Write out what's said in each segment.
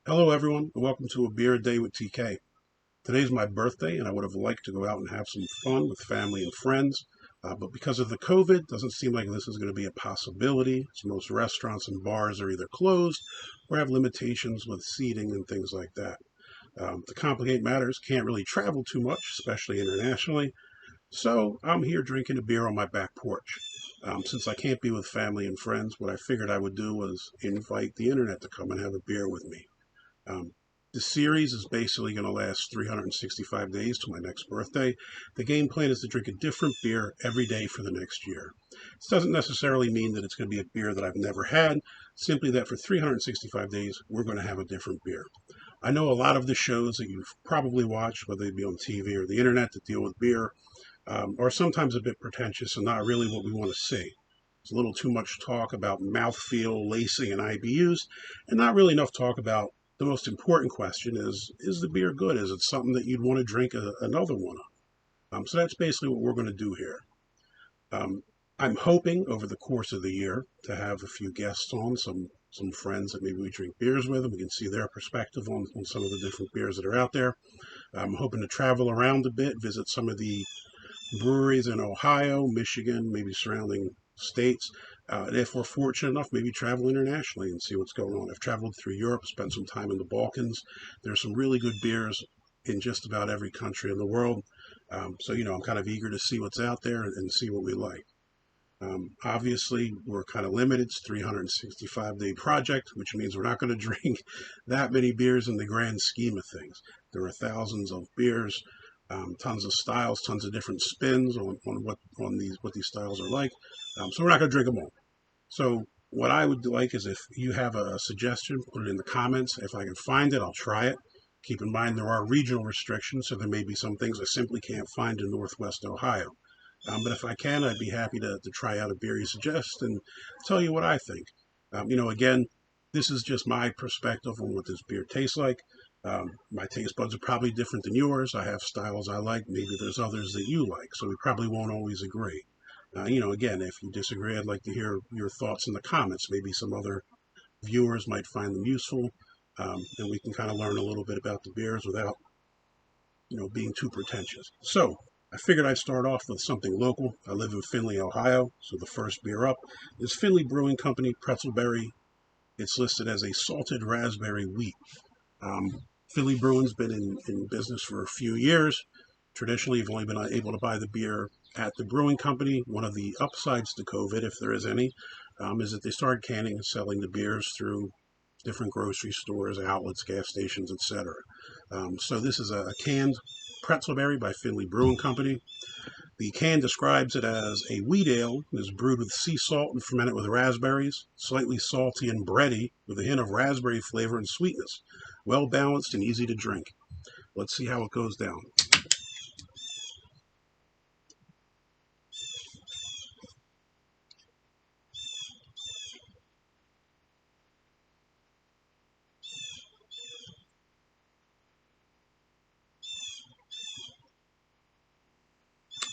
Hello, everyone, and welcome to a beer day with TK. Today's my birthday, and I would have liked to go out and have some fun with family and friends. But because of the COVID, it doesn't seem like this is going to be a possibility. So most restaurants and bars are either closed or have limitations with seating and things like that. To complicate matters, can't really travel too much, especially internationally. So I'm here drinking a beer on my back porch. Since I can't be with family and friends, what I figured I would do was invite the internet to come and have a beer with me. Um, the series is basically going to last 365 days to my next birthday. The game plan is to drink a different beer every day for the next year. This doesn't necessarily mean that it's going to be a beer that I've never had, simply that for 365 days, we're going to have a different beer. I know a lot of the shows that you've probably watched, whether they be on TV or the internet, that deal with beer, are sometimes a bit pretentious and not really what we want to see. There's a little too much talk about mouthfeel, lacing, and IBUs, and not really enough talk about the most important question is the beer good? Is it something that you'd want to drink another one of? So that's basically what we're going to do here. Um, I'm hoping over the course of the year to have a few guests on, some friends that maybe we drink beers with, and we can see their perspective on some of the different beers that are out there. I'm hoping to travel around a bit, visit some of the breweries in Ohio, Michigan, maybe surrounding states. And if we're fortunate enough, maybe travel internationally and see what's going on. I've traveled through Europe, spent some time in the Balkans. There's some really good beers in just about every country in the world. So I'm kind of eager to see what's out there and see what we like. Obviously, we're kind of limited. It's a 365-day project, which means we're not going to drink that many beers in the grand scheme of things. There are thousands of beers, tons of styles, tons of different spins on what these styles are like. So we're not going to drink them all. So what I would like is if you have a suggestion, put it in the comments. If I can find it, I'll try it. Keep in mind there are regional restrictions, so there may be some things I simply can't find in Northwest Ohio. But if I can, I'd be happy to try out a beer you suggest and tell you what I think. Again, this is just my perspective on what this beer tastes like. My taste buds are probably different than yours. I have styles I like. Maybe there's others that you like, so we probably won't always agree. Again, if you disagree, I'd like to hear your thoughts in the comments. Maybe some other viewers might find them useful, and we can kind of learn a little bit about the beers without, being too pretentious. So I figured I'd start off with something local. I live in Findlay, Ohio, so the first beer up is Findlay Brewing Company Pretzelberry. It's listed as a salted raspberry wheat. Um, Philly Brewing's been in business for a few years. Traditionally, you've only been able to buy the beer at the brewing company. One of the upsides to COVID, if there is any, is that they started canning and selling the beers through different grocery stores, outlets, gas stations, etc. So this is a canned Pretzelberry by Findlay Brewing Company. The can describes it as a wheat ale that is brewed with sea salt and fermented with raspberries, slightly salty and bready with a hint of raspberry flavor and sweetness. Well balanced and easy to drink. Let's see how it goes down.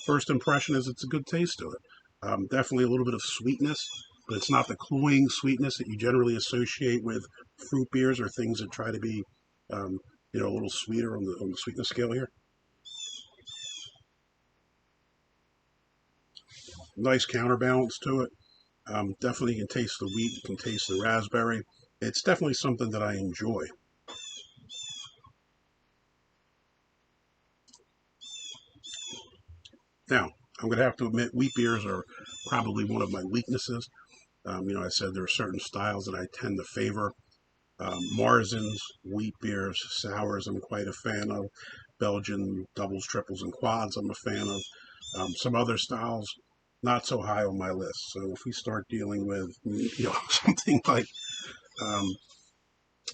First impression is it's a good taste to it. Definitely a little bit of sweetness, but it's not the cloying sweetness that you generally associate with fruit beers or things that try to be, um, a little sweeter on the sweetness scale here. Nice counterbalance to it. Definitely you can taste the wheat, you can taste the raspberry. It's definitely something that I enjoy. Now, I'm going to have to admit, wheat beers are probably one of my weaknesses. I said there are certain styles that I tend to favor. Marzens, wheat beers, sours, I'm quite a fan of. Belgian doubles, triples, and quads, I'm a fan of. Some other styles, not so high on my list. So if we start dealing with, something like um,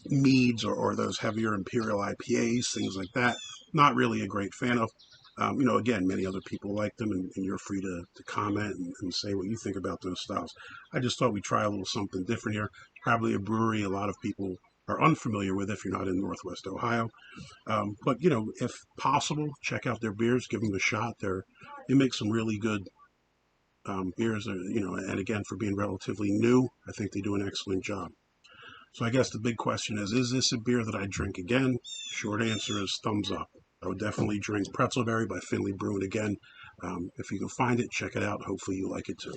meads or those heavier imperial IPAs, things like that. Not really a great fan of. Again, many other people like them, and you're free to comment and say what you think about those styles. I just thought we'd try a little something different here. Probably a brewery a lot of people are unfamiliar with if you're not in Northwest Ohio. But if possible, check out their beers, give them a shot. They make some really good beers, and again, for being relatively new, I think they do an excellent job. So I guess the big question is this a beer that I drink again? Short answer is thumbs up. I would definitely drink Pretzelberry by Findlay Brewing again. If you can find it, check it out. Hopefully you like it too.